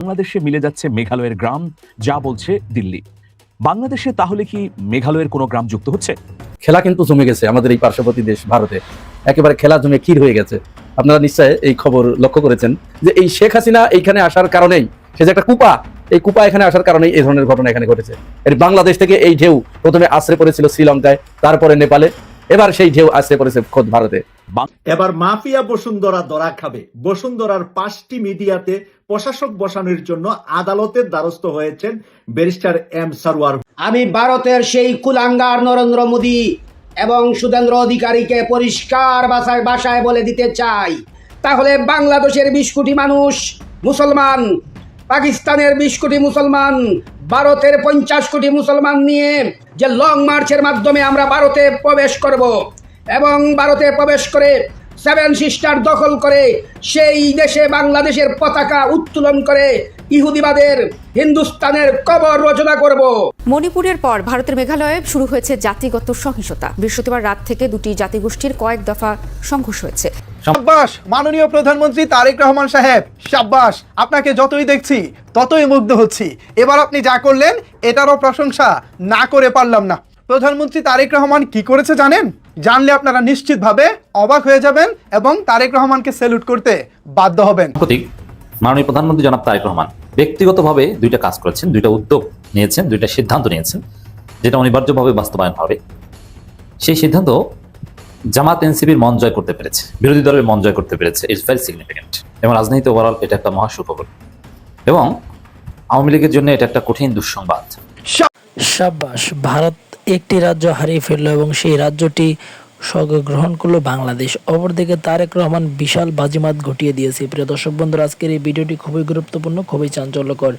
বাংলাদেশে মিলে যাচ্ছে মেঘালয়ের গ্রাম, যা বলছে দিল্লি। বাংলাদেশে তাহলে কি মেঘালয়ের কোনো গ্রাম যুক্ত হচ্ছে? খেলা কিন্তু জমে গেছে আমাদের এই পার্শ্ববর্তী দেশ ভারতে, একেবারে খেলা জমে ক্ষীর হয়ে গেছে। আপনারা নিশ্চয় এই খবর লক্ষ্য করেছেন যে এই শেখ হাসিনা এইখানে আসার কারণেই, সে যে একটা কুপা, এই কুপা এখানে আসার কারণেই এই ধরনের ঘটনা এখানে ঘটেছে। এর বাংলাদেশ থেকে এই ঢেউ প্রথমে আশ্রয় পড়েছিল শ্রীলঙ্কায়, তারপরে নেপালে, এবার সেই ঢেউ আশ্রয় পড়েছে খোদ ভারতে। এবার মাফিয়া বসুন্ধরা ধরা খাবে। বসুন্ধরার 5টি মিডিয়াতে প্রশাসক বসানোর জন্য আদালতের দ্বারস্থ হয়েছেন ব্যারিস্টার এম সারওয়ার। আমি ভারতের সেই কুলাঙ্গার নরেন্দ্র মোদী এবং সুধীন্দ্র অধিকারীকে পরিষ্কার ভাষায় বলে দিতে চাই, তাহলে বাংলাদেশের 20 কোটি মানুষ মুসলমান, পাকিস্তানের 20 কোটি মুসলমান, ভারতের 50 কোটি মুসলমান নিয়ে যে লং মার্চের মাধ্যমে আমরা ভারতে প্রবেশ করব এবং ভারতে প্রবেশ করে 7 সিস্টার দখল করে সেই দেশে বাংলাদেশের পতাকা উত্তোলন করে ইহুদিবাদের হিন্দুস্তানের কবর রচনা করব। মণিপুরের পর ভারতের মেঘালয়ে শুরু হয়েছে জাতিগত সহিংসতা। বৃহস্পতিবার রাত থেকে দুটি জাতিগোষ্ঠীর কয়েক দফা সংঘর্ষ হয়েছে। শাব্বাস মাননীয় প্রধানমন্ত্রী তারেক রহমান সাহেব, শাব্বাস, আপনাকে যতই দেখছি ততই মুগ্ধ হচ্ছি। এবার আপনি যা করলেন এটারও প্রশংসা না করে পারলাম না। প্রধানমন্ত্রী তারেক রহমান কি করেছে জানেন? জানলে আপনারা নিশ্চিতভাবে অবাক হয়ে যাবেন এবং তারেক রহমানকে স্যালুট করতে বাধ্য হবেন। মাননীয় প্রধানমন্ত্রী জনাব তারেক রহমান ব্যক্তিগতভাবে দুইটা কাজ করেছেন, দুইটা উদ্যোগ নিয়েছেন, দুইটা সিদ্ধান্ত নিয়েছেন, যেটা অনিবার্যভাবে বাস্তবায়ন হবে। সেই সিদ্ধান্ত জামাত এনসিপির মন জয় করতে পেরেছে, বিরোধী দলের মন জয় করতে পেরেছে। ইটস ভেরি সিগনিফিকেন্ট এবং রাজনীতি ওভারঅল এটা একটা মহা সুখবর এবং আওয়ামী লীগের জন্য এটা একটা কঠিন দুঃসংবাদ। শাবাশ, ভারত একটি রাজ্য হারিয়ে ফেলল এবং সেই রাজ্যটি গ্রহণ করলো বাংলাদেশ। অপরদিকে তারেক রহমান বিশাল বাজিমাত ঘটিয়ে দিয়েছে। প্রিয় দর্শক বন্ধুরা, আজকের এই ভিডিওটি খুবই গুরুত্বপূর্ণ, খুবই চাঞ্চল্যকর।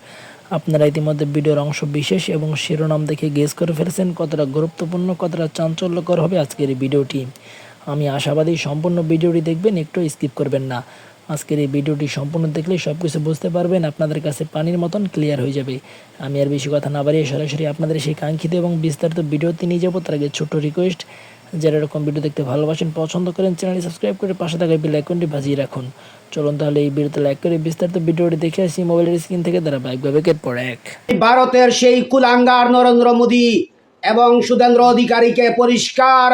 আপনারা ইতিমধ্যে ভিডিওর অংশ বিশেষ এবং শিরোনাম দেখে গেস করে ফেলেছেন কতটা গুরুত্বপূর্ণ, কতটা চাঞ্চল্যকর হবে আজকের এই ভিডিওটি। আমি আশাবাদী সম্পূর্ণ ভিডিওটি দেখবেন, একটু স্কিপ করবেন না। আজকের এই ভিডিওটি সম্পূর্ণ দেখলে সব কিছু বুঝতে পারবেন, আপনাদের কাছে পানির মতন ক্লিয়ার হয়ে যাবে। আমি আর বেশি কথা না বাড়িয়ে সরাসরি আপনাদের সেই কাঙ্ক্ষিত এবং বিস্তারিত ভিডিওতে নিয়ে যাবো। তার আগে ছোট্ট রিকোয়েস্ট, যারা এরকম ভিডিও দেখতে ভালোবাসেন, পছন্দ করেন, চ্যানেলটি সাবস্ক্রাইব করে পাশে থাকা বেল আইকনটি বাজিয়ে রাখুন। চলুন তাহলে এই ভিডিওতে লাইক করে বিস্তারিত ভিডিওটি দেখে আসি মোবাইলের স্ক্রিন থেকে ধারাবাহিকভাবে একের পর এক। ভারতের সেই কুলাঙ্গার নরেন্দ্র মোদী এবং সুধীন্দ্র অধিকারীকে পরিষ্কার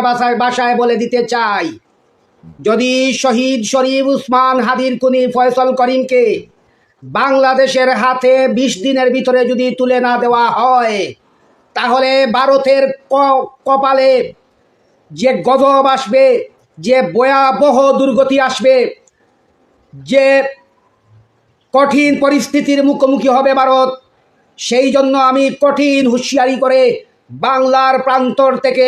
ভাষায় বলে দিতে চাই, যদি শহীদ শরীফ উসমান হাদির খুনি ফয়সাল করিমকে বাংলাদেশের হাতে 20 দিনের ভিতরে যদি তুলে না দেওয়া হয়, তাহলে ভারতের কপালে যে গজব আসবে, যে ভয়াবহ দুর্গতি আসবে, যে কঠিন পরিস্থিতির মুখোমুখি হবে ভারত, সেই জন্য আমি কঠিন হুঁশিয়ারি করে বাংলার প্রান্তর থেকে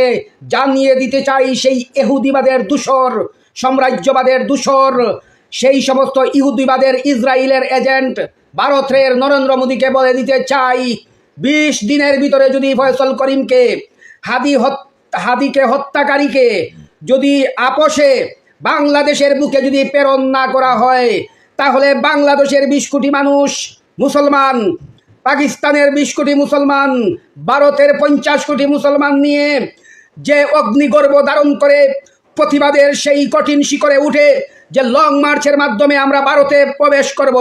জানিয়ে দিতে চাই, সেই ইহুদিবাদের দূষর, সাম্রাজ্যবাদের দূষর, সেই সমস্ত ইহুদিবাদের ইসরায়েলের এজেন্ট ভারতের নরেন্দ্র মোদীকে বলে দিতে চাই, 20 দিনের ভিতরে যদি ফয়সাল করিমকে, হাদিকে হত্যাকারীকে যদি আপোষে বাংলাদেশের বুকে যদি প্রেরণ না করা হয়, তাহলে বাংলাদেশের 20 কোটি মানুষ মুসলমান, পাকিস্তানের 20 কোটি মুসলমান, ভারতের 50 কোটি মুসলমান নিয়ে যে অগ্নিগর্ভ ধারণ করে প্রতিবাদের সেই কঠিন শিখরে উঠে যে লং মার্চের মাধ্যমে আমরা ভারতে প্রবেশ করব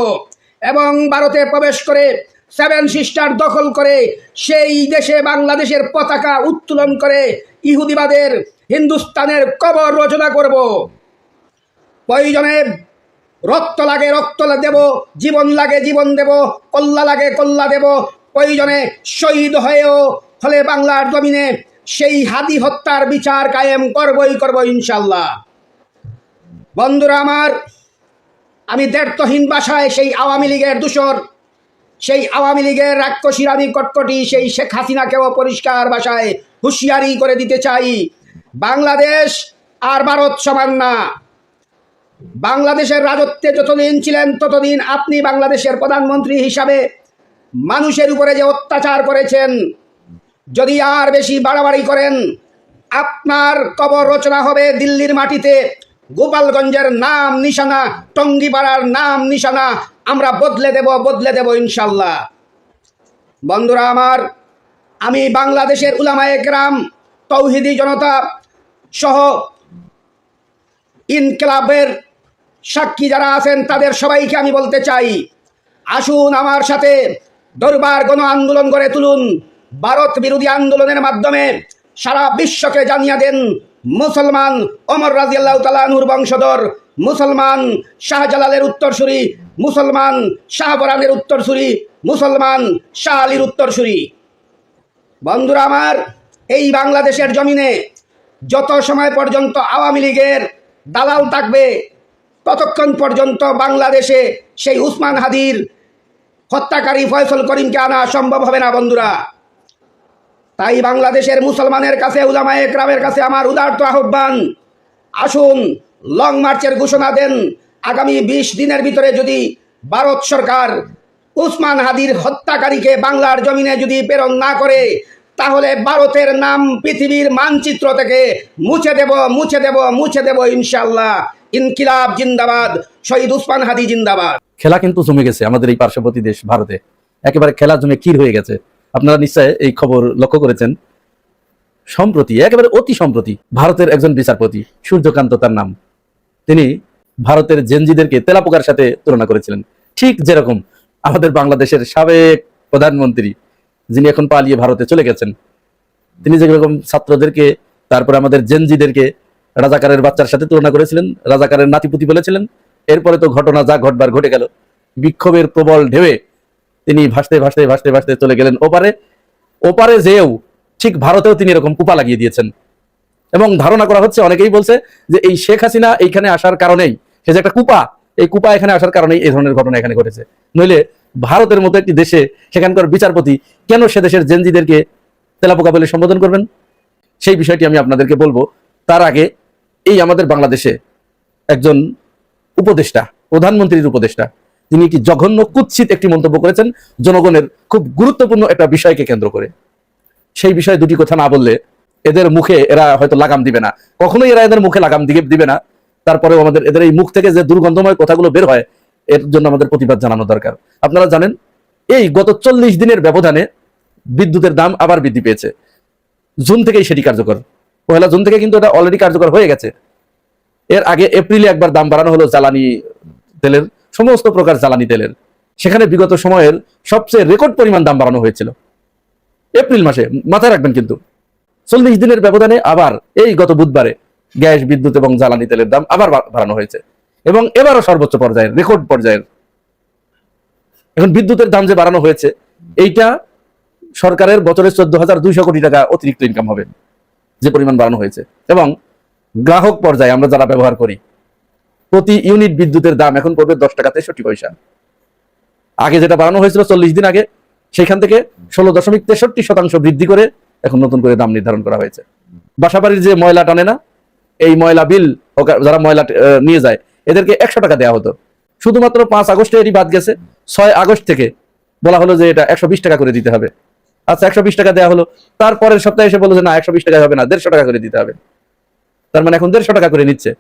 এবং ভারতে প্রবেশ করে 7 সিস্টার দখল করে সেই দেশে বাংলাদেশের পতাকা উত্তোলন করে ইহুদিবাদের হিন্দুস্তানের কবর রচনা করব। প্রয়োজনে রক্ত লাগে রক্ত দেব, জীবন লাগে জীবন দেব, কল্লা লাগে কল্লা দেব, প্রয়োজনে শহীদ হয়েও হলে বাংলার জমিনে সেই হাদি হত্যার বিচার কায়েম করব ইনশাল্লাহ। বন্ধুরা আমার, আমি দ্ব্যর্থহীন ভাষায় সেই আওয়ামী লীগের দূষর, সেই আওয়ামী লীগের রাক্ষসী রানী কটকটি সেই শেখ হাসিনাকেও পরিষ্কার ভাষায় হুঁশিয়ারি করে দিতে চাই, বাংলাদেশ আর ভারত সমান না। বাংলাদেশের রাজত্বে যতদিন ছিলেন ততদিন আপনি বাংলাদেশের প্রধানমন্ত্রী হিসাবে মানুষের উপরে যে অত্যাচার করেছেন, যদি আর বেশি বাড়াবাড়ি করেন, আপনার কবর রচনা হবে দিল্লির মাটিতে। গোপালগঞ্জের নাম নিশানা, টঙ্গিপাড়ার নাম নিশানা আমরা বদলে দেব ইনশাল্লাহ। বন্ধুরা আমার, আমি বাংলাদেশের উলামায়ে কেরাম, তৌহিদি জনতা সহ ইনকিলাবের সাক্ষী যারা আছেন তাদের সবাইকে আমি বলতে চাই, আসুন আমার সাথে দরবার গণ আন্দোলন গড়ে তুলুন। ভারত বিরোধী আন্দোলনের মাধ্যমে সারা বিশ্বকে জানিয়ে দেন মুসলমান ওমর রাদিয়াল্লাহু তাআলা আনহুর বংশধর, মুসলমান শাহজালালের উত্তরসূরি, মুসলমান শাহপরানের উত্তরসূরি, মুসলমান শাহ আলীর উত্তরসূরি। বন্ধুরা আমার, এই বাংলাদেশের জমিনে যত সময় পর্যন্ত আওয়ামী লীগের দালাল থাকবে ততক্ষণ পর্যন্ত বাংলাদেশে সেই উসমান হাদির হত্যাকারী ফয়সল করিমকে আনা সম্ভব হবে না বন্ধুরা। তাই বাংলাদেশের মুসলমানের কাছে, উলামায়ে কেরামের কাছে আমার উদারত আহ্বান, আসুন লং মার্চের ঘোষণা দেন। আগামী 20 দিনের ভিতরে যদি ভারত সরকার উসমান হাদির হত্যাকারীকে বাংলার জমিনে যদি প্রেরণ না করে, তাহলে ভারতের নাম পৃথিবীর মানচিত্র থেকে মুছে দেব ইনশাআল্লাহ। ইনকিলাব জিন্দাবাদ, শহীদ উসমান হাদি জিন্দাবাদ। খেলা কিন্তু জমে গেছে আমাদের এই পার্শ্ববর্তী দেশ ভারতে, একেবারে খেলা জমে ক্ষীর হয়ে গেছে। আপনারা নিশ্চয় এই খবর লক্ষ্য করেছেন। সম্প্রতি, একেবারে অতি সম্প্রতি, ভারতের একজন বিচারপতি, সূর্যকান্ত তার নাম, তিনি ভারতের জেনজিদেরকে তেলাপোকার সাথে তুলনা করেছিলেন। ঠিক যেরকম আমাদের বাংলাদেশের সাবেক প্রধানমন্ত্রী, যিনি এখন পালিয়ে ভারতে চলে গেছেন, তিনি যেরকম ছাত্রদেরকে, তারপরে আমাদের জেনজিদেরকে রাজাকারের বাচ্চার সাথে তুলনা করেছিলেন, রাজাকারের নাতিপুতি বলেছিলেন। এরপরে তো ঘটনা যা ঘটবার ঘটে গেল। বিক্ষোভের প্রবল ঢেউয়ে তিনি ভাসতে ভাসতে ভাসতে ভাসতে চলে গেলেন ওপারে যেও ঠিক ভারতেও তিনি এরকম কুপা লাগিয়ে দিয়েছেন। এবং ধারণা করা হচ্ছে, অনেকেই বলছে যে এই শেখ হাসিনা এইখানে আসার কারণেই, সে যে একটা কুপা, এই কুপা এখানে আসার কারণেই এই ধরনের ঘটনা এখানে ঘটেছে। নইলে ভারতের মতো একটি দেশে সেখানকার বিচারপতি কেন সে দেশের জেনজিদেরকে তেলাপোকা বলে সম্বোধন করবেন? সেই বিষয়টি আমি আপনাদেরকে বলবো। তার আগে এই আমাদের বাংলাদেশে একজন উপদেষ্টা, প্রধানমন্ত্রীর উপদেষ্টা, তিনি কি জঘন্য কুৎসিত একটি মন্তব্য করেছেন জনগণের খুব গুরুত্বপূর্ণ একটা বিষয়কে কেন্দ্র করে। সেই বিষয়ে দুটি কথা না বললে এদের মুখে এরা হয়তো লাগাম দিবে না, কখনোই এরা এদের মুখে লাগাম দিবে না। তারপরেও আমাদের এদের এই মুখ থেকে যে দুর্গন্ধময় কথাগুলো বের হয়, এর জন্য আমাদের প্রতিবাদ জানানো দরকার। আপনারা জানেন, এই গত 40 দিনের ব্যবধানে বিদ্যুতের দাম আবার বৃদ্ধি পেয়েছে। জুন থেকেই সেটি কার্যকর, 1 জুন থেকে কিন্তু এটা অলরেডি কার্যকর হয়ে গেছে। এর আগে এপ্রিলে একবার দাম বাড়ানো হলো জ্বালানি তেলের, সমস্ত প্রকার জ্বালানি তেলের। সেখানে বিগত সময়ের সবচেয়ে রেকর্ড পরিমাণ দাম বাড়ানো হয়েছিল এপ্রিল মাসে, মাথায় রাখবেন। কিন্তু 40 দিনের ব্যবধানে আবার এই গত বুধবারে গ্যাস, বিদ্যুৎ এবং জ্বালানি তেলের দাম আবার বাড়ানো হয়েছে, এবং এবারও সর্বোচ্চ পর্যায়ের, রেকর্ড পর্যায়ের। এখন বিদ্যুতের দাম যে বাড়ানো হয়েছে, এইটা সরকারের বছরে 14,200 কোটি টাকা অতিরিক্ত ইনকাম হবে, যে পরিমাণ বাড়ানো হয়েছে। এবং গ্রাহক পর্যায়ে আমরা যারা ব্যবহার করি, প্রতি ইউনিট বিদ্যুতের দাম এখন পড়বে 10 টাকা 63 পয়সা। আগে যেটা বাড়ানো হয়েছিল 40 দিন আগে, সেখান থেকে 16.63% বৃদ্ধি করে এখন নতুন করে দাম নির্ধারণ করা হয়েছে। বাসাবাড়ির যে ময়লা টানে না, এই ময়লা বিল, যারা ময়লা নিয়ে যায়, এদেরকে 100 টাকা দেওয়া হতো। শুধুমাত্র 5 আগস্টে এটি বাদ গেছে। 6 আগস্ট থেকে বলা হলো যে এটা 120 টাকা করে দিতে হবে। আচ্ছা, 120 টাকা দেওয়া হলো। তারপরের সপ্তাহে এসে বললো যে না, 120 টাকা হবে না, 150 টাকা করে দিতে হবে। তার মানে এখন 150 টাকা করে নিচ্ছে।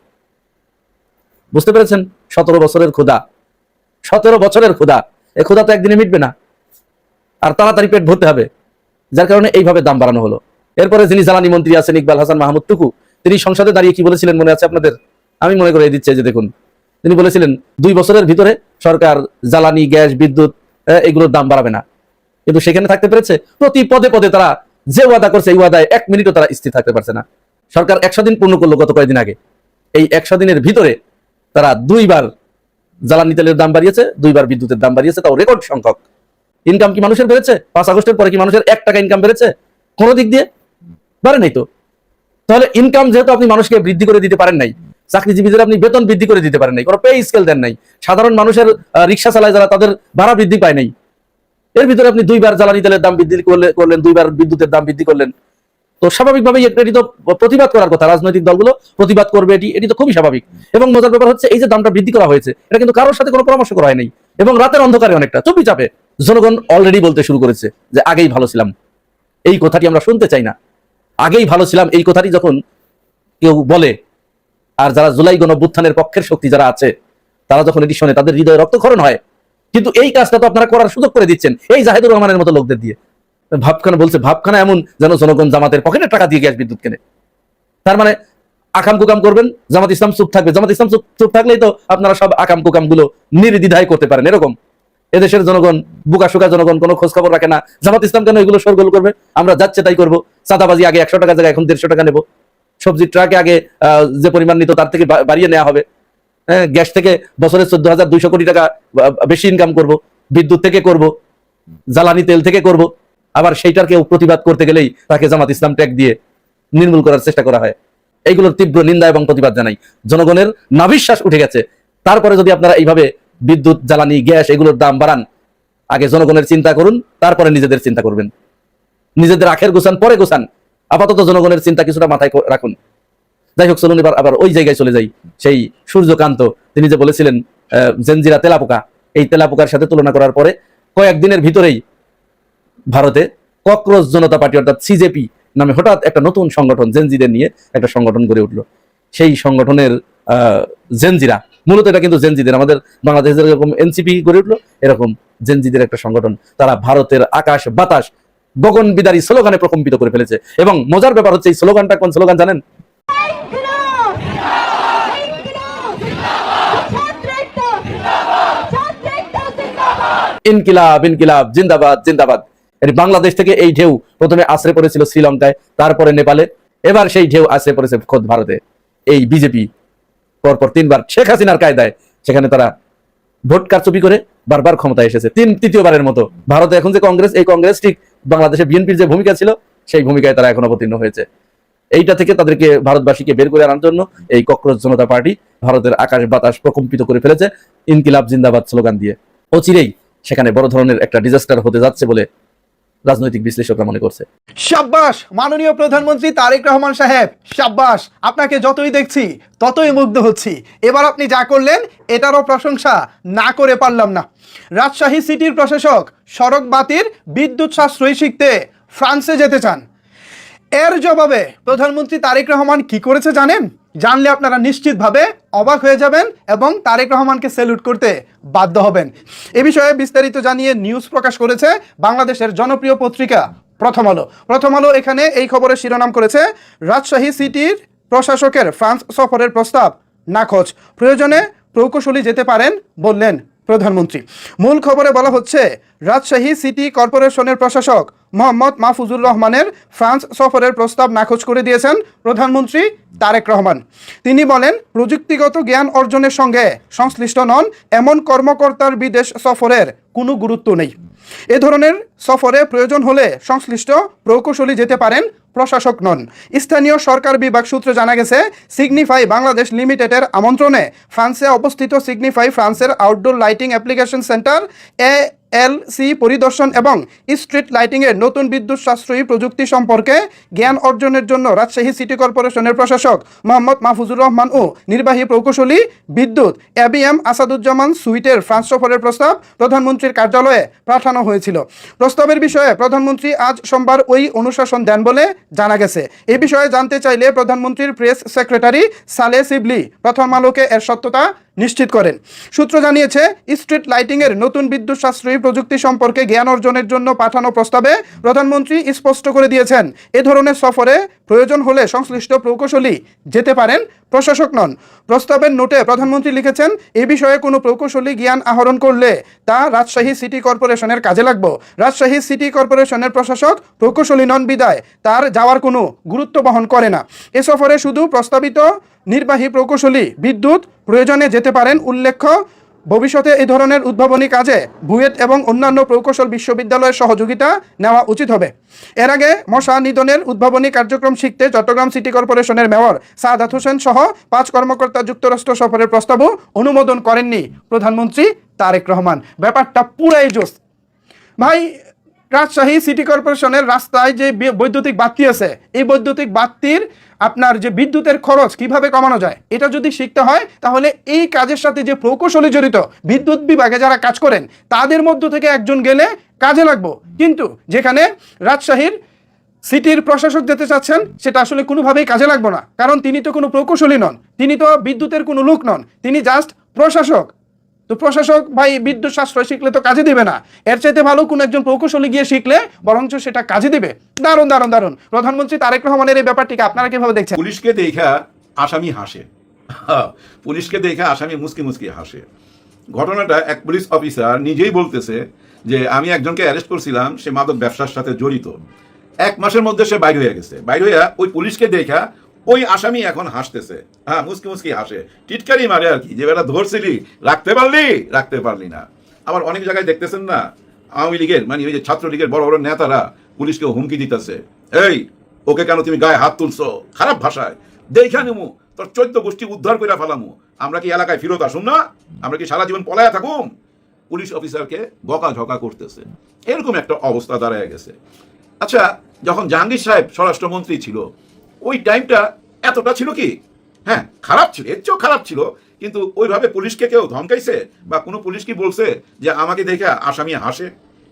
বুঝতে পেরেছেন? 17 বছরের ক্ষুধা, 17 বছরের ক্ষুধা। এই ক্ষুধা তো একদিনে মিটবে না, আর তাড়াতাড়ি পেট ভরতে হবে, যার কারণে এইভাবে দাম বাড়ানো হলো। এরপরে যিনি জ্বালানি মন্ত্রী আছেন, ইকবাল হাসান মাহমুদ টুকু, তিনি সংসদে দাঁড়িয়ে কি বলেছিলেন মনে আছে আপনাদের? আমি মনে করে দিচ্ছি যে দেখুন, তিনি বলেছিলেন 2 বছরের ভিতরে সরকার জ্বালানি, গ্যাস, বিদ্যুৎ এগুলোর দাম বাড়াবে না। কিন্তু সেখানে থাকতে পেরেছে? প্রতি পদে পদে তারা যে ওয়াদা করছে, এই ওয়াদায় 1 মিনিটও তারা স্থির থাকতে পারছে না। সরকার 100 দিন পূর্ণ করলো গত কয়েকদিন আগে। এই 100 দিনের ভিতরে তারা 2 বার জ্বালানি তেলের দাম বাড়িয়েছে, 2 বার বিদ্যুতের দাম বাড়িয়েছে, তাও রেকর্ড সংখ্যক। ইনকাম কি মানুষের বেড়েছে? 5 আগস্টের পরে কি মানুষের 1 টাকা ইনকাম বেড়েছে? কোনো দিক দিয়ে বাড়ে নাই তো। তাহলে ইনকাম যেহেতু আপনি মানুষকে বৃদ্ধি করে দিতে পারেন নাই, চাকরিজীবীদের আপনি বেতন বৃদ্ধি করে দিতে পারেন নাই, কোনো পে স্কেল দেন নাই, সাধারণ মানুষের রিক্সা চালায় যারা, তাদের ভাড়া বৃদ্ধি পায় নাই, এর ভিতরে আপনি 2 বার জ্বালানি তেলের দাম বৃদ্ধি করলেন, 2 বার বিদ্যুতের দাম বৃদ্ধি করলেন, তো স্বাভাবিকভাবেই এটি তো প্রতিবাদ করার কথা। রাজনৈতিক দলগুলো প্রতিবাদ করবে, এটি তো খুবই স্বাভাবিক। এবং মজার ব্যাপার হচ্ছে, এই যে দামটা বৃদ্ধি করা হয়েছে, এটা কিন্তু কারোর সাথে কোনো পরামর্শ করা হয়নি, এবং রাতের অন্ধকারে অনেকটা চুপি চাপে জনগণ অলরেডি বলতে শুরু করেছে যে আগেই ভালো ছিলাম। এই কথাটি আমরা শুনতে চাই না। আগেই ভালো ছিলাম এই কথাটি যখন কেউ বলে, আর যারা জুলাই গণঅভ্যুত্থানের পক্ষের শক্তি যারা আছে, তারা যখন এটি শোনে, তাদের হৃদয়ে রক্তক্ষরণ হয়। কিন্তু এই কাজটা তো আপনারা করার সুযোগ করে দিচ্ছেন এই জাহিদুর রহমানের মতো লোকদের দিয়ে। ভাবখানা বলছে, ভাবখানা এমন যেন জনগণ জামাতের পকেটে টাকা দিয়ে গ্যাস বিদ্যুৎ কেনে। তার মানে আকাম কুকাম করবেন, জামাত ইসলাম চুপ থাকবে। জামাত ইসলাম চুপ থাকলেই তো আপনারা সব আকাম কুকাম গুলো নির্দ্বিধায় করতে পারেন, এরকম। এদেশের জনগণ বুকাশুকা জনগণ কোনো খোঁজ খবর রাখে না। জামাত ইসলাম কেন এগুলো সরগোল করবে? আমরা যাচ্ছে তাই করবো। চাঁদাবাজি আগে 100 টাকা জায়গায় এখন 150 টাকা নেবো। সবজির ট্রাকে আগে যে পরিমাণ নিত তার থেকে বাড়িয়ে নেওয়া হবে। হ্যাঁ, গ্যাস থেকে বছরে 14,200 কোটি টাকা বেশি ইনকাম করব, বিদ্যুৎ থেকে করব, জ্বালানি তেল থেকে করব। আবার সেইটার কেউ প্রতিবাদ করতে গেলেই তাকে জামাত ইসলাম ট্যাগ দিয়ে নির্মূল করার চেষ্টা করা হয়। এইগুলোর তীব্র নিন্দা এবং প্রতিবাদ জানাই। জনগণের নাভিশ্বাস উঠে গেছে। তারপরে যদি আপনারা এইভাবে বিদ্যুৎ, জ্বালানি, গ্যাস এগুলোর দাম বাড়ান, আগে জনগণের চিন্তা করুন, তারপরে নিজেদের চিন্তা করবেন। নিজেদের আখের গোছান পরে গোছান, আপাতত জনগণের চিন্তা কিছুটা মাথায় রাখুন। যাই হোক, চলুন এবার আবার ওই জায়গায় চলে যাই। সেই সূর্যকান্ত তিনি যে বলেছিলেন জেনজিরা তেলাপোকা, এই তেলাপোকার সাথে তুলনা করার পরে কয়েকদিনের ভিতরেই ভারতে ককরোচ জনতা পার্টি অর্থাৎ সিজেপি নামে হঠাৎ একটা নতুন সংগঠন জেনজিদের নিয়ে একটা সংগঠন গড়ে উঠলো। সেই সংগঠনের জেনজিরা, মূলত এটা কিন্তু জেনজিদের, আমাদের বাংলাদেশের যেরকম এনসিপি গড়ে উঠলো এরকম জেনজিদের একটা সংগঠন। তারা ভারতের আকাশ বাতাস গগন বিদারী স্লোগানে প্রকম্পিত করে ফেলেছে। এবং মজার ব্যাপার হচ্ছে এই স্লোগানটা কোন স্লোগান জানেন? ইনকিলাব ইনকিলাব জিন্দাবাদ জিন্দাবাদ। বাংলাদেশ থেকে এই ঢেউ প্রথমে আশ্রয় পড়েছিল শ্রীলঙ্কায়, তারপরে নেপালে, এবার সেই ঢেউ আশ্রয় পড়েছে খোদ ভারতে। এই বিজেপি পরপর 3বার শেখ হাসিনার কায়দায় সেখানে তারা ভোট কারচুপি করে বারবার ক্ষমতায় এসেছে, তৃতীয়বারের মতো। ভারতে এখন যে কংগ্রেস, এই কংগ্রেস ঠিক বাংলাদেশে বিএনপির যে ভূমিকা ছিল সেই ভূমিকায় তারা এখন অবতীর্ণ হয়েছে। এইটা থেকে তাদেরকে, ভারতবাসীকে বের করে আনার জন্য এই ককরোচ জনতা পার্টি ভারতের আকাশ বাতাস প্রকম্পিত করে ফেলেছে ইনকিলাব জিন্দাবাদ স্লোগান দিয়ে। অচিরেই সেখানে বড় ধরনের একটা ডিজাস্টার হতে যাচ্ছে বলে রাজনৈতিক বিশ্লেষকরা মনে করছে। সাব্বাস মাননীয় প্রধানমন্ত্রী তারেক রহমান সাহেব, সাব্বাস। আপনাকে যতই দেখছি ততই মুগ্ধ হচ্ছি। এবার আপনি যা করলেন এটারও প্রশংসা না করে পারলাম না। রাজশাহী সিটির প্রশাসক সড়ক বাতির বিদ্যুৎ সাশ্রয়ী শিখতে ফ্রান্সে যেতে চান। এর জবাবে প্রধানমন্ত্রী তারেক রহমান কি করেছে জানেন? জানলে আপনারা নিশ্চিতভাবে অবাক হয়ে যাবেন এবং তারেক রহমানকে স্যালুট করতে বাধ্য হবেন। এ বিষয়ে বিস্তারিত জানিয়ে নিউজ প্রকাশ করেছে বাংলাদেশের জনপ্রিয় পত্রিকা প্রথম আলো। প্রথম আলো এখানে এই খবরের শিরোনাম করেছে, রাজশাহী সিটির প্রশাসকের ফ্রান্স সফরের প্রস্তাব নাকচ, প্রয়োজনে প্রকৌশলী যেতে পারেন বললেন প্রধানমন্ত্রী। মূল খবরে বলা হচ্ছে, রাজশাহী সিটি কর্পোরেশনের প্রশাসক মোহাম্মদ মাহফুজুর রহমানের ফ্রান্স সফরের প্রস্তাব নাকচ করে দিয়েছেন প্রধানমন্ত্রী তারেক রহমান। তিনি বলেন, প্রযুক্তিগত জ্ঞান অর্জনের সঙ্গে সংশ্লিষ্ট নন এমন কর্মকর্তার বিদেশ সফরের কোনো গুরুত্ব নেই। এ ধরনের সফরে প্রয়োজন হলে সংশ্লিষ্ট প্রকৌশলী যেতে পারেন, প্রশাসক নন। স্থানীয় সরকার বিভাগ সূত্রে জানা গেছে, সিগনিফাই বাংলাদেশ লিমিটেডের আমন্ত্রণে ফ্রান্সে অবস্থিত সিগনিফাই ফ্রান্সের outdoor lighting application centre ALC পরিদর্শন এবং স্ট্রিট লাইটিংয়ের নতুন বিদ্যুৎ সাশ্রয়ী প্রযুক্তি সম্পর্কে জ্ঞান অর্জনের জন্য রাজশাহী সিটি কর্পোরেশনের প্রশাসক মোহাম্মদ মাহফুজুর রহমান ও নির্বাহী প্রকৌশলী বিদ্যুৎ এবিএম আসাদুজ্জামান সুইটের ফ্রান্স সফরের প্রস্তাব প্রধানমন্ত্রীর কার্যালয়ে পাঠানো হয়েছিল। প্রস্তাবের বিষয়ে প্রধানমন্ত্রী আজ সোমবার ওই অনুশাসন দেন বলে জানা গেছে। এ বিষয়ে জানতে চাইলে প্রধানমন্ত্রীর প্রেস সেক্রেটারি সালে সিবলি প্রথম আলোকে এর সত্যতা নিশ্চিত করেন। সূত্র জানিয়েছে, স্ট্রিট লাইটিংয়ের নতুন বিদ্যুৎ সাশ্রয়ী প্রযুক্তি সম্পর্কে জ্ঞান অর্জনের জন্য পাঠানো প্রস্তাবে প্রধানমন্ত্রী স্পষ্ট করে দিয়েছেন, এ ধরনের সফরে প্রয়োজন হলে সংশ্লিষ্ট প্রকৌশলী যেতে পারেন, প্রশাসক নন। প্রস্তাবের নোটে প্রধানমন্ত্রী লিখেছেন, এ বিষয়ে কোনো প্রকৌশলী জ্ঞান আহরণ করলে তা রাজশাহী সিটি কর্পোরেশনের কাজে লাগবে। রাজশাহী সিটি কর্পোরেশনের প্রশাসক প্রকৌশলী নন বিদায় তার যাওয়ার কোনো গুরুত্ব বহন করে না। এ সফরে শুধু প্রস্তাবিত নির্বাহী প্রকৌশলী বিদ্যুৎ প্রয়োজনে যেতে পারেন। উল্লেখ্য, ভবিষ্যতে এই ধরনের উদ্ভাবনী কাজে বুয়েট এবং অন্যান্য প্রকৌশল বিশ্ববিদ্যালয়ের সহযোগিতা নেওয়া উচিত হবে। এর আগে মশা নিধনের উদ্ভাবনী কার্যক্রম শিখতে চট্টগ্রাম সিটি কর্পোরেশনের মেয়র সাদাত হোসেন সহ 5 কর্মকর্তা যুক্তরাষ্ট্র সফরের প্রস্তাবও অনুমোদন করেননি প্রধানমন্ত্রী তারেক রহমান। ব্যাপারটা পুরাই জোস ভাই। রাজশাহী সিটি কর্পোরেশনের রাস্তায় যে বৈদ্যুতিক বাতি আছে, এই বৈদ্যুতিক বাতির আপনার যে বিদ্যুতের খরচ কিভাবে কমানো যায়, এটা যদি শিখতে হয় তাহলে এই কাজের সাথে যে প্রকৌশলী জড়িত বিদ্যুৎ বিভাগে যারা কাজ করেন তাদের মধ্য থেকে একজন গেলে কাজে লাগবে। কিন্তু যেখানে রাজশাহীর সিটির প্রশাসক যেতে চাচ্ছেন সেটা আসলে কোনোভাবেই কাজে লাগবে না, কারণ তিনি তো কোনো প্রকৌশলী নন, তিনি তো বিদ্যুতের কোনো লোক নন, তিনি জাস্ট প্রশাসক। তো প্রশাসক ভাই বিদ্যুৎ সাশ্রয় শিখলে তো কাজে দিবে না, এর চাইতে ভালো কোনো একজন প্রকৌশলী গিয়ে শিখলে বরঞ্চ সেটা কাজে দিবে। দারুণ দারুণ দারুণ। প্রধানমন্ত্রী তারেক রহমানের এই ব্যাপারটিকে আপনারা কিভাবে দেখছেন? পুলিশকে দেখা আসামি হাসে, পুলিশকে দেখা আসামি মুসকি মুসকি হাসে। ঘটনাটা এক পুলিশ অফিসার নিজেই বলতেছে যে আমি একজনকে অ্যারেস্ট করছিলাম, সে মাদক ব্যবসার সাথে জড়িত। 1 মাসের মধ্যে সে বাইরে হয়ে গেছে। বাইরে হইয়া ওই পুলিশকে দেখা ওই আসামি এখন হাসতেছে, হ্যাঁ মুসকি মুসকি হাসে, টিটকারি মারে আর কি, যে বেটা ধরছিলি, রাখতে পারলি না। আবার অনেক জায়গায় দেখতেছেন না, আওয়ামী লীগের মানে ওই যে ছাত্রলীগের বড় বড় নেতারা পুলিশকে হুমকি দিতেছে, এই ওকে কেন তুমি গায়ে হাত তুলছো, খারাপ ভাষায়, দেখা নেমু তোর 14 গোষ্ঠী উদ্ধার করে ফেলামু, আমরা কি এলাকায় ফিরত আসুন না, আমরা কি সারা জীবন পলায়া থাকুম। পুলিশ অফিসারকে বকাঝকা করতেছে, এরকম একটা অবস্থা দাঁড়ায় গেছে। আচ্ছা, যখন জাহাঙ্গীর সাহেব স্বরাষ্ট্রমন্ত্রী ছিল ওই টাইমটা এতটা ছিল কি? হ্যাঁ খারাপ ছিল, এর চেয়েও খারাপ ছিল, কিন্তু ওইভাবে পুলিশকে কেউ ধমকাইছে বা কোনো পুলিশ কি বলছে যে আমাকে দেখে আসামি হাসে?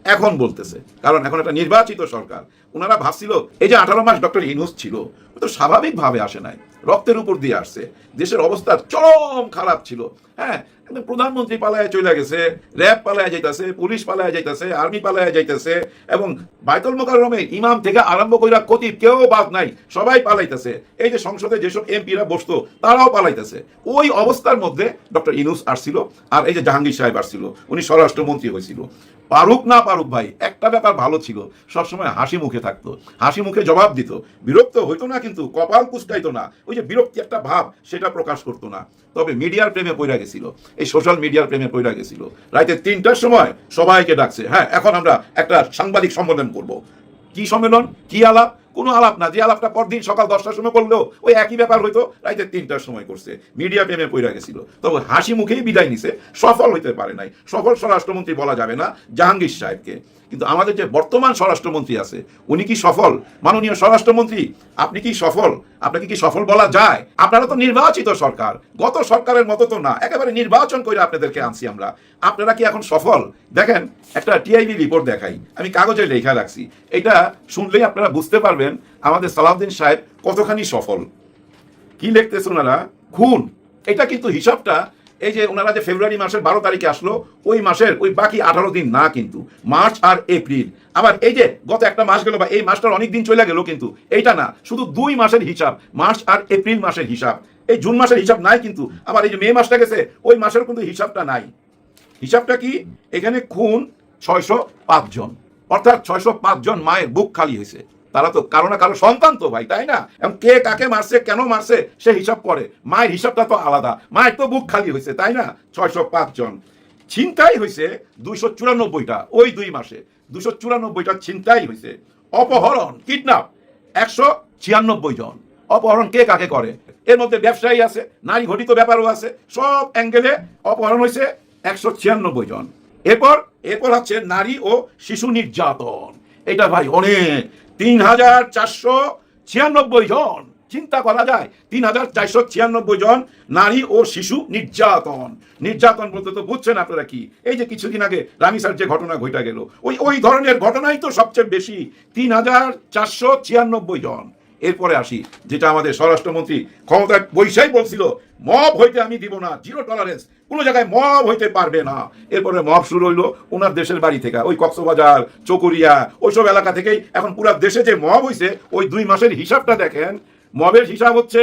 এখন বলতেছে, কারণ এখন একটা নির্বাচিত সরকার। ওনারা ভাবছিল এই যে 18 মাস ডক্টর ইউনূস ছিল, ও তো স্বাভাবিকভাবে আসে নাই, রক্তের উপর দিয়ে আসছে, দেশের অবস্থা চরম খারাপ ছিল। হ্যাঁ, প্রধানমন্ত্রী পালায় চলে গেছে, র্যাব পালায় যাইতেছে, পুলিশ পালায় যাইতেছে, আর্মি পালায় যাইতেছে, এবং বাইতুল মোকাররমে ইমাম থেকে আরম্ভ কইরা খতিব কেউ বাদ নাই, সবাই পালাইতেছে। এই যে সংসদে যেসব এমপিরা বসতো তারাও পালাইতেছে। ওই অবস্থার মধ্যে ডক্টর ইউনূস আসছিল, আর এই যে জাহাঙ্গীর সাহেব আসছিল, উনি স্বরাষ্ট্রমন্ত্রী হয়েছিল। পারুক না পারুক ভাই, একটা ব্যাপার ভালো ছিল, সবসময় হাসি মুখে থাকতো, হাসি মুখে জবাব দিত, বিরক্ত হইতো না, কিন্তু কপাল কুঁচকাইতো না, ওই যে বিরক্তি একটা ভাব সেটা প্রকাশ করতো না। তবে মিডিয়ার প্রেমে পড়ে গেছিল, এই সোশ্যাল মিডিয়ার প্রেমে পড়ে গেছিল। রাতে 3টার সময় সবাইকে ডাকছে, হ্যাঁ এখন আমরা একটা সাংবাদিক সম্মেলন করব। কি সম্মেলন, কি আলাপ? কোনো আলাপ না, যে আলাপটা পরদিন সকাল 10টার সময় করলেও ওই একই ব্যাপার হইতো, রাইতে 3টার সময় করছে। মিডিয়া প্রেমে পড়ে গেছিল, তবে হাসি মুখেই বিদায় নিছে, সফল হইতে পারে নাই। সফল স্বরাষ্ট্রমন্ত্রী বলা যাবে না জাহাঙ্গীর সাহেবকে, কিন্তু আমাদের যে বর্তমান স্বরাষ্ট্রমন্ত্রী আছে উনি কি সফল? মাননীয় স্বরাষ্ট্রমন্ত্রী আপনি কি সফল? আপনাকে কি সফল বলা যায়? আপনারা তো নির্বাচিত সরকার, গত সরকারের মতো তো না, একেবারে নির্বাচন করে আপনাদেরকে আনছি আমরা। আপনারা কি এখন সফল? দেখেন, একটা টিআইবি রিপোর্ট দেখাই, আমি কাগজে লেখা রাখছি, এটা শুনলেই আপনারা বুঝতে পারবেন আমাদের সালাউদ্দিন সাহেব কতখানি সফল। কি লিখতেছে ওনারা? খুন। এটা কিন্তু হিসাবটা এই যে ওনারা যে ফেব্রুয়ারি মাসের 12 তারিখে আসলো, ওই মাসের ওই বাকি 18 দিন না, কিন্তু মার্চ আর এপ্রিল। আবার এই যে গত একটা মাস গেল বা এই মাসটার অনেক দিন চলে গেল, কিন্তু এইটা না, শুধু 2 মাসের হিসাব, মার্চ আর এপ্রিল মাসের হিসাব। এই জুন মাসের হিসাব নাই, কিন্তু আবার এই যে মে মাসটা গেছে ওই মাসের কিন্তু হিসাবটা নাই। হিসাবটা কি? এখানে খুন 605 জন, অর্থাৎ 605 জন মায়ের বুক খালি হয়েছে। তারা তো কারো না কারো সন্তান তো ভাই, তাই না? এবং কে কাকে মারছে, কেন মারছে সে হিসাব করে, মায়ের হিসাবটা তো আলাদা, মায়ের তো বুক খালি হয়েছে, তাই না? 605 জন। ছিনতাই হয়েছে 294টা, ওই 2 মাসে 294টা ছিনতাই হয়েছে। অপহরণ, কিডন্যাপ 196 জন। অপহরণ কে কাকে করে, এর মধ্যে ব্যবসায়ী আছে, নারী ঘটিত ব্যাপারও আছে, সব অ্যাঙ্গেলে অপহরণ হয়েছে 196 জন। এরপর হচ্ছে নারী ও শিশু নির্যাতন, এটা ভাই অনেক, 3496 জন। চিন্তা করা যায়, 3496 জন নারী ও শিশু নির্যাতন। নির্যাতন বলতে তো বুঝছেন আপনারা কি? এই যে কিছুদিন আগে রামিসার যে ঘটনা ঘটে গেল, ওই ধরনের ঘটনাই তো সবচেয়ে বেশি, 3496 জন। এরপরে আসি যেটা আমাদের স্বরাষ্ট্রমন্ত্রী ক্ষমতায় বৈশাই বলছিল, মব হইতে আমি দিব না, 0 টলারেন্স, কোনো জায়গায় মব হইতে পারবে না। এরপরে মব শুরু হইলো ওনার দেশের বাড়ি থেকে, ওই কক্সবাজার, চকরিয়া, ওইসব এলাকা থেকেই এখন পুরো দেশে যে মব হয়েছে, ওই 2 মাসের হিসাবটা দেখেন। মবের হিসাব হচ্ছে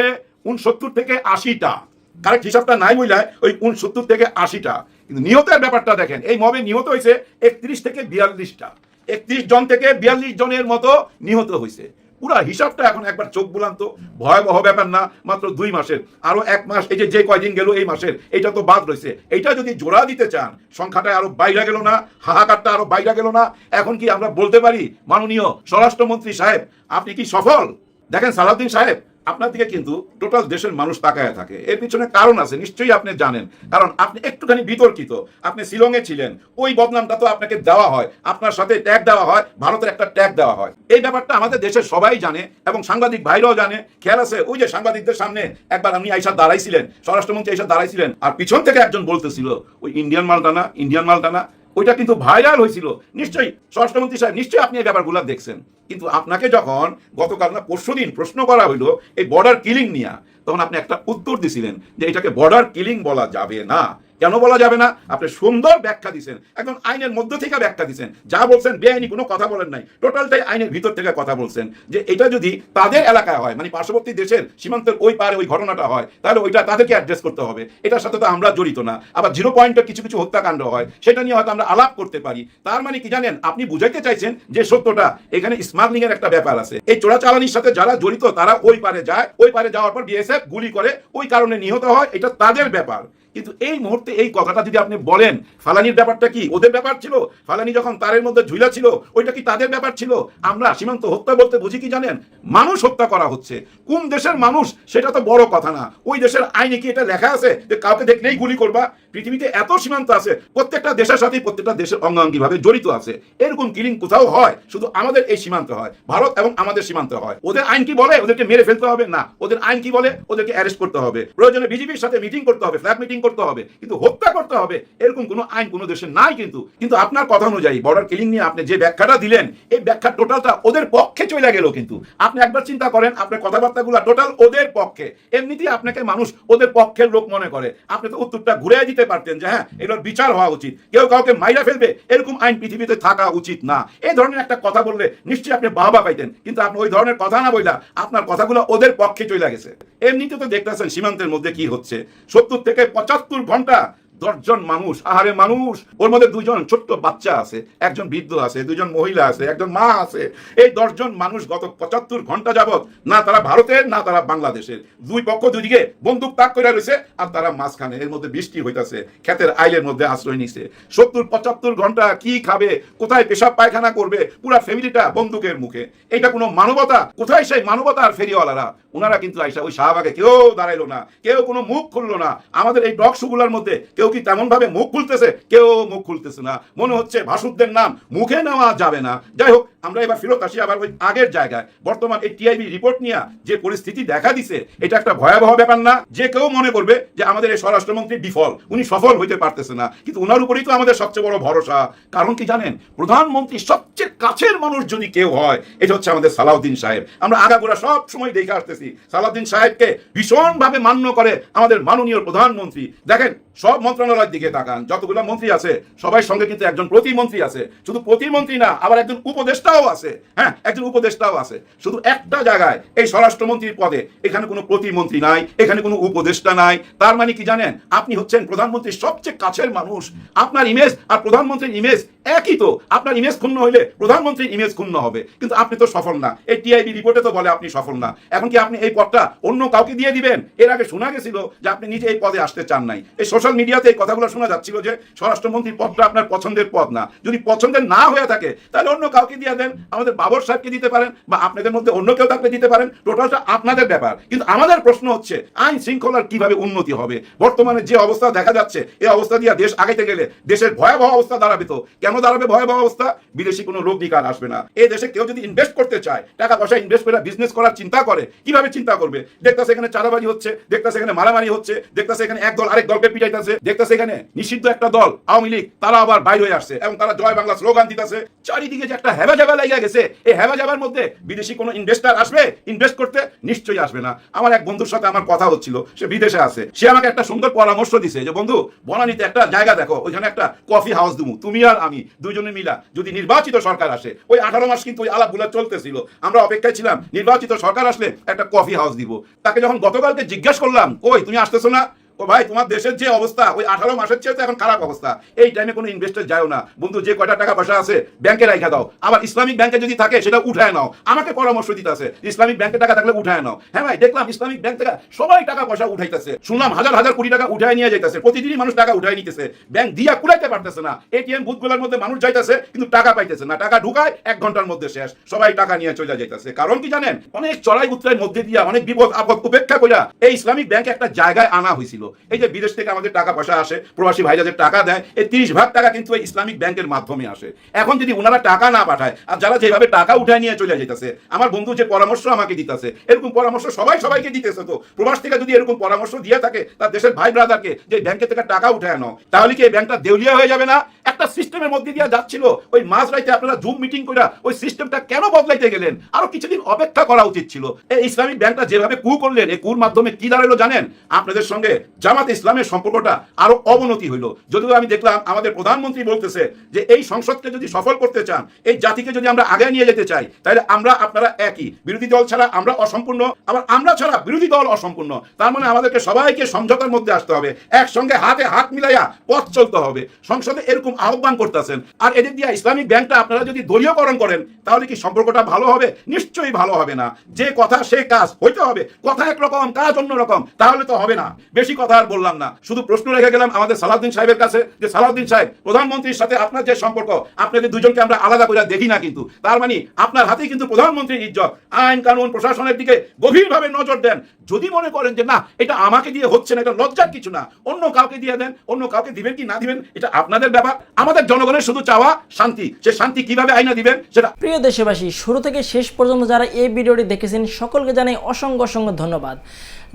69 থেকে 80টা, কারেক্ট হিসাবটা নাই বইলায় ওই 69 থেকে 80টা। কিন্তু নিহতের ব্যাপারটা দেখেন, এই মবে নিহত হয়েছে 31 থেকে 42টা, 31 জন থেকে 42 জনের মতো নিহত হয়েছে। পুরা হিসাবটা এখন একবার চোখ বুলান্ত, ভয়াবহ ব্যাপার না, মাত্র 2 মাসের। আরো 1 মাস এই যে কয়দিন গেল এই মাসের, এইটা তো বাদ রয়েছে, এইটা যদি জোড়া দিতে চান সংখ্যাটা আরো বাইরে গেল না, হাহাকারটা আরো বাইরে গেল না। এখন কি আমরা বলতে পারি মাননীয় স্বরাষ্ট্রমন্ত্রী সাহেব আপনি কি সফল? দেখেন সালাউদ্দিন সাহেব, আপনার দিকে কিন্তু টোটাল দেশের মানুষ তাকায় থাকে, এর পিছনে কারণ আছে, নিশ্চয়ই আপনি জানেন, কারণ আপনি একটুখানি বিতর্কিত। আপনি শিলংয়ে ছিলেন, ওই বদনামটা তো আপনাকে দেওয়া হয়, আপনার সাথে ট্যাগ দেওয়া হয়, ভারতের একটা ট্যাগ দেওয়া হয়। এই ব্যাপারটা আমাদের দেশের সবাই জানে এবং সাংবাদিক ভাইরাও জানে। খেয়াল আছে ওই যে সাংবাদিকদের সামনে একবার আপনি আইসা দাঁড়াইছিলেন, স্বরাষ্ট্রমন্ত্রী আইসা দাঁড়াইছিলেন, আর পিছন থেকে একজন বলতেছিল ওই ইন্ডিয়ান মালটানা, ইন্ডিয়ান মালটানা, ওইটা কিন্তু ভাইরাল হয়েছিল। নিশ্চয়ই স্বরাষ্ট্রমন্ত্রী সাহেব নিশ্চয়ই আপনি এই ব্যাপারগুলো দেখছেন, কিন্তু আপনাকে যখন গতকাল না পরশুদিন প্রশ্ন করা হইলো এই বর্ডার কিলিং নিয়ে, তখন আপনি একটা উত্তর দিছিলেন যে এটাকে বর্ডার কিলিং বলা যাবে না, কেন বলা যাবে না? আপনি সুন্দর ব্যাখ্যা দিচ্ছেন, একদম আইনের মধ্য থেকে ব্যাখ্যা দিচ্ছেন, যা বলছেন বেআইনি কোনো কথা বলেন নাই, টোটালটাই আইনের ভিতর থেকে কথা বলছেন। যে এটা যদি তাদের এলাকায় হয়, মানে পার্শ্ববর্তী দেশের সীমান্তের ওই পারে ওই ঘটনাটা হয়, তাহলে ওইটা তাদেরকে অ্যাড্রেস করতে হবে, এটার সাথে তো আমরা জড়িত না। আবার 0 পয়েন্টে কিছু কিছু হত্যাকাণ্ড হয়, সেটা নিয়ে হয়তো আমরা আলাপ করতে পারি। তার মানে কি জানেন, আপনি বুঝাইতে চাইছেন যে সত্যটা এখানে স্মাগলিং এর একটা ব্যাপার আছে, এই চোরাচালানির সাথে যারা জড়িত তারা ওই পারে যায়, ওই পারে যাওয়ার পর বিএসএফ গুলি করে, ওই কারণে নিহত হয়, এটা তাদের ব্যাপার। কিন্তু এই মুহূর্তে এই কথাটা যদি আপনি বলেন, ফালানির ব্যাপারটা কি ওদের ব্যাপার ছিল? ফালানি যখন তারের মধ্যে ঝুলা ছিল, ওইটা কি তাদের ব্যাপার ছিল? আমরা সীমান্ত হত্যা বলতে বুঝি কি জানেন, মানুষ হত্যা করা হচ্ছে। কোন দেশের মানুষ সেটা তো বড় কথা না, ওই দেশের আইনে কি এটা লেখা আছে যে কাউকে দেখলেই গুলি করবা? পৃথিবীতে এত সীমান্ত আছে, প্রত্যেকটা দেশের সাথে প্রত্যেকটা দেশের অঙ্গাঙ্গি ভাবে জড়িত আছে। এরকম কিলিং কোথাও হয়? শুধু আমাদের এই সীমান্ত হয়, ভারত এবং আমাদের সীমান্ত হয়। ওদের আইন কি বলে ওদেরকে মেরে ফেলতে হবে? না, ওদের আইন কি বলে ওদেরকে অ্যারেস্ট করতে হবে, প্রয়োজনে বিজেপির সাথে মিটিং করতে হবে, ফ্ল্যাগ মিটিং করতে হবে, কিন্তু হত্যা করতে হবে এরকম কোনো আইন কোনো দেশে নাই। কিন্তু আপনার কথা অনুযায়ী বর্ডার কিলিং নিয়ে আপনি যে ব্যাখ্যাটা দিলেন, এই ব্যাখ্যা টোটালটা ওদের পক্ষে চলে গেল। কিন্তু আপনি একবার চিন্তা করেন, আপনার কথাবার্তাগুলো টোটাল ওদের পক্ষে। এমনিতেই আপনাকে মানুষ ওদের পক্ষের লোক মনে করে, আপনি তো উত্তরটা ঘুরে দিতে পারতেন যে হ্যাঁ এগুলোর বিচার হওয়া উচিত, কেউ কাউকে মাইরা ফেলবে এরকম আইন পৃথিবীতে থাকা উচিত না। এই ধরনের একটা কথা বললে নিশ্চয়ই আপনি বাহবা পাইতেন, কিন্তু আপনি ওই ধরনের কথা না বইলা আপনার কথাগুলো ওদের পক্ষে চলে গেছে। এমনিতে তো দেখতেছেন সীমান্তের মধ্যে কি হচ্ছে, 70 থেকে 75 ঘন্টা 10 জন মানুষ, আহারে মানুষ, ওর মধ্যে 2 জন ছোট্ট বাচ্চা আছে, একজন বৃদ্ধ আছে, 2 জন মহিলা আছে, একজন মা আছে। এই 10 জন মানুষ গত 75 ঘন্টা যাবত না তারা ভারতের না তারা বাংলাদেশের, দুই পক্ষ দুদিকে বন্দুক তাক করে রয়েছে, আর তারা মাঝখানে। এর মধ্যে বৃষ্টি হইতাছে, ক্ষেতের আইলের মধ্যে আশ্রয় নিছে। 70-75 ঘন্টা কি খাবে, কোথায় পেশাব পায়খানা করবে, পুরা ফ্যামিলিটা বন্দুকের মুখে। এটা কোনো মানবতা? কোথায় সেই মানবতা? আর ফেরিওয়ালারা ওনারা কিন্তু আইসা ওই শাহবাগে কেউ দাঁড়াইলো না, কেউ কোনো মুখ খুললো না। আমাদের এই ডকশুগুলার মধ্যে কেউ কি তেমন ভাবে মুখ খুলতেছে? কেউ মুখ খুলতেছে না। মনে হচ্ছে ভাসুরদের নাম মুখে নেওয়া যাবে না। যাই হোক, আমরা এবার ফেরত আসি আবার ওই আগের জায়গায়। বর্তমান এই টিআইবি রিপোর্ট নিয়ে যে পরিস্থিতি দেখা দিছে, এটা একটা ভয়াবহ ব্যাপার না? যে কেউ মনে করবে যে আমাদের এই স্বরাষ্ট্রমন্ত্রী বিফল, উনি সফল হইতে পারতেছে না, কিন্তু ওনার উপরেই তো আমাদের সবচেয়ে বড় ভরসা। কারণ কি জানেন, প্রধানমন্ত্রী সবচেয়ে কাছের মানুষ যদি কেউ হয়, এটা হচ্ছে আমাদের সালাউদ্দিন সাহেব। আমরা আগাগোড়া সব সময় দেখে আসতেছি সালাউদ্দিন সাহেবকে ভীষণ ভাবে মান্য করে আমাদের মাননীয় প্রধানমন্ত্রী। দেখেন, সব মন্ত্রণালয়ের দিকে তাকান, যতগুলো মন্ত্রী আছে সবাই সঙ্গে কিন্তু একজন প্রতিমন্ত্রী আছে। শুধু প্রতিমন্ত্রী না, আবার একজন উপদেষ্টাও আছে। হ্যাঁ, একজন উপদেষ্টাও আছে। শুধু একটা জায়গায় এই স্বরাষ্ট্রমন্ত্রীর পদে এখানে কোনো প্রতিমন্ত্রী নাই, এখানে কোনো উপদেষ্টা নাই। তার মানে কি জানেন, আপনি হচ্ছেন প্রধানমন্ত্রীর সবচেয়ে কাছের মানুষ। আপনার ইমেজ আর প্রধানমন্ত্রীর ইমেজ একই তো। আপনার ইমেজ ক্ষুণ্ণ হইলে প্রধানমন্ত্রীর ইমেজ ক্ষুণ্ণ হবে, কিন্তু আপনি তো সফল না। এই টিআইবি রিপোর্টে তো বলে আপনি সফল না। এখন কি আপনি এই পদটা অন্য কাউকে দিয়ে দিবেন? এর আগে শোনা গেছিল যে আপনি নিজে এই পদে আসতে চান নাই। এই সোশ্যাল মিডিয়াতে এই কথাগুলো শোনা যাচ্ছিল যে স্বরাষ্ট্রমন্ত্রীর পদটা আপনার পছন্দের পদ না। যদি পছন্দের না হয়ে থাকে তাহলে অন্য কাউকে দিয়ে দেন, আমাদের বাবর সাহেবকে দিতে পারেন, বা আপনাদের মধ্যে অন্য কেউ থাকলে দিতে পারেন। টোটালটা আপনাদের ব্যাপার। কিন্তু আমাদের প্রশ্ন হচ্ছে আইন শৃঙ্খলার কিভাবে উন্নতি হবে? বর্তমানে যে অবস্থা দেখা যাচ্ছে, এই অবস্থা দিয়ে দেশ আগাইতে গেলে দেশের ভয়াবহ অবস্থা দাঁড়াবে। তো কেন দাঁড়াবে ভয়াবহ অবস্থা? বিদেশি কোনো লোক নিকার আসবে না। এই দেশে কেউ যদি ইনভেস্ট করতে চায়, টাকা পয়সা ইনভেস্ট করে বিজনেস করার চিন্তা করে, কিভাবে চিন্তা করবে? দেখতেছে এখানে চাঁদাবাজি হচ্ছে, দেখতেছে এখানে মারামারি হচ্ছে, দেখতেছে এখানে এক দল আরেক দলকে পিটাইতেছে, দেখতেছে এখানে নিষিদ্ধ একটা দল আওয়ামী লীগ তারা আবার বাইর হয়ে আসছে এবং তারা জয় বাংলা স্লোগান দিতেছে। চারিদিকে যে একটা হেবা জাবা লাগিয়া গেছে, এই হেবা জাবার মধ্যে বিদেশি কোনো ইনভেস্টার আসবে ইনভেস্ট করতে? নিশ্চয়ই আসবে না। আমার এক বন্ধুর সাথে আমার কথা হচ্ছিল, সে বিদেশে আছে। সে আমাকে একটা সুন্দর পরামর্শ দিছে যে বন্ধু, বনানীতে একটা জায়গা দেখো, ওইখানে একটা কফি হাউস দিমু, তুমি আর আমি দুইজনে মিলা যদি নির্বাচিত সরকার আসে। ওই 18 মাস কিন্তু ওই আলাপগুলো চলতেছিল, আমরা অপেক্ষায় ছিলাম নির্বাচিত সরকার আসলে একটা কফি হাউস দিব। তাকে যখন গতকালকে জিজ্ঞাসা করলাম, কই তুমি আসতেছো না? ও ভাই, তোমার দেশের যে অবস্থা, ওই 18 মাসের চেয়ে তো এখন খারাপ অবস্থা। এই টাইমে কোনো ইনভেস্টার যাও না বন্ধু, যে কয়টা টাকা পয়সা আছে ব্যাংকে রাখা দাও। আবার ইসলামিক ব্যাংকে যদি থাকে সেটা উঠায় নাও। আমাকে পরামর্শ দিতে আছে ইসলামিক ব্যাংকে টাকা থাকলে উঠায় নাও। হ্যাঁ ভাই, দেখলাম ইসলামিক ব্যাংক থেকে সবাই টাকা পয়সা উঠাইতেছে, শুনলাম হাজার হাজার কোটি টাকা উঠায় নিয়ে যাইতেছে, প্রতিদিনই মানুষ টাকা উঠায় নিতেছে, ব্যাংক দিয়া কুলাইতে পারতেছে না। এটিএম বুথগুলোর মধ্যে মানুষ যাইতেছে কিন্তু টাকা পাইতেছে না, টাকা ঢুকায় 1 ঘন্টার মধ্যে শেষ, সবাই টাকা নিয়ে চলে যাইতেছে। কারণ কি জানেন, অনেক চড়াই উতরাইয়ের মধ্যে দিয়া, অনেক বিপদ আপদ উপেক্ষা কইরা এই ইসলামিক ব্যাংক একটা জায়গায় আনা হয়েছিল। এই যে বিদেশ থেকে আমাদের টাকা পয়সা আসে, প্রবাসী ভাইরা যে টাকা দেয়, এই 30 ভাগ টাকা কিন্তু এই ইসলামিক ব্যাংকের মাধ্যমে আসে। এখন যদি ওনারা টাকা না পাঠায়, আর যারা যেভাবে টাকা উঠায় নিয়ে চলে যেতেছে, আমার বন্ধু যে পরামর্শ আমাকে দিতেছে, এরকম পরামর্শ সবাইকে দিতেছে। তো প্রবাস থেকে যদি এরকম পরামর্শ দিয়ে থাকে তার দেশের ভাই ব্রাদারকে যে ব্যাংকে থেকে টাকা উঠায় নাও, তাহলে কি এই ব্যাংকটা দেউলিয়া হয়ে যাবে না? একটা সিস্টেমের মধ্যে দিয়ে যাচ্ছিল, ওই মাঝ রাইতে আপনারা জুম মিটিং করে ওই সিস্টেমটা কেন বদলাইতে গেলেন? আরো কিছুদিন অপেক্ষা করা উচিত ছিল। এই ইসলামিক ব্যাংকটা যেভাবে কু করলেন, এই কুর মাধ্যমে কি দাঁড়ালো জানেন? আপনাদের সঙ্গে জামাত ইসলামের সম্পর্কটা আরো অবনতি হইল। যদিও আমি দেখলাম আমাদের প্রধানমন্ত্রী বলতেছে যে এই সংসদকে যদি সফল করতে চান, এই জাতিকে যদি আমরা আগে নিয়ে যেতে চাই, তাহলে আমরা আপনারা একই, বিরোধী দল ছাড়া আমরা অসম্পূর্ণ, আবার আমরা ছাড়া বিরোধী দল অসম্পূর্ণ। তার মানে আমাদেরকে সবাইকে সমঝোতার মধ্যে আসতে হবে, একসঙ্গে হাতে হাত মিলাইয়া পথ চলতে হবে। সংসদে এরকম আহ্বান করতেছেন, আর এদিক দিয়ে ইসলামিক ব্যাংকটা আপনারা যদি দলীয়করণ করেন, তাহলে কি সম্পর্কটা ভালো হবে? নিশ্চয়ই ভালো হবে না। যে কথা সে কাজ হইতে হবে, কথা একরকম কাজ অন্যরকম, তাহলে তো হবে না। বেশি কথা আর বললাম না, শুধু প্রশ্ন রেখে গেলাম আমাদের সালাউদ্দিন সাহেবের কাছে যে সালাউদ্দিন সাহেব, প্রধানমন্ত্রীর সাথে আপনার যে সম্পর্ক, আপনাদের দুজনকে আমরা আলাদা করে দেখি না, কিন্তু তার মানে আপনার হাতেই কিন্তু প্রধানমন্ত্রীর ইজ্জত। আইন কানুন প্রশাসনের দিকে গভীরভাবে নজর দেন। যদি মনে করেন যে না এটা আমাকে দিয়ে হচ্ছে না, এটা লজ্জার কিছু না, অন্য কাউকে দিয়ে দেন। অন্য কাউকে দিবেন কি না দিবেন এটা আপনাদের ব্যাপার। আমাদের জনগণের শুধু চাওয়া শান্তি, সে শান্তি কিভাবে আইনা দিবেন সেটা। প্রিয় দেশবাসী, শুরু থেকে শেষ পর্যন্ত যারা এই ভিডিওটি দেখেছেন সকলকে জানাই অসংখ্য অসংখ্য ধন্যবাদ।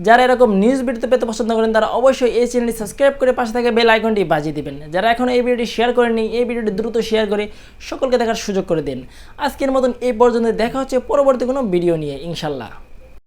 যারা এরকম নিউজ ভিডিওতে পেতে পছন্দ করেন তারা অবশ্যই এই চ্যানেলটি সাবস্ক্রাইব করে পাশে থাকা বেল আইকনটি বাজিয়ে দিবেন। যারা এখনও এই ভিডিওটি শেয়ার করেননি, এই ভিডিওটি দ্রুত শেয়ার করে সকলকে দেখার সুযোগ করে দিন। আজকের মতন এই পর্যন্ত, দেখা হচ্ছে পরবর্তী কোনো ভিডিও নিয়ে ইনশাল্লাহ।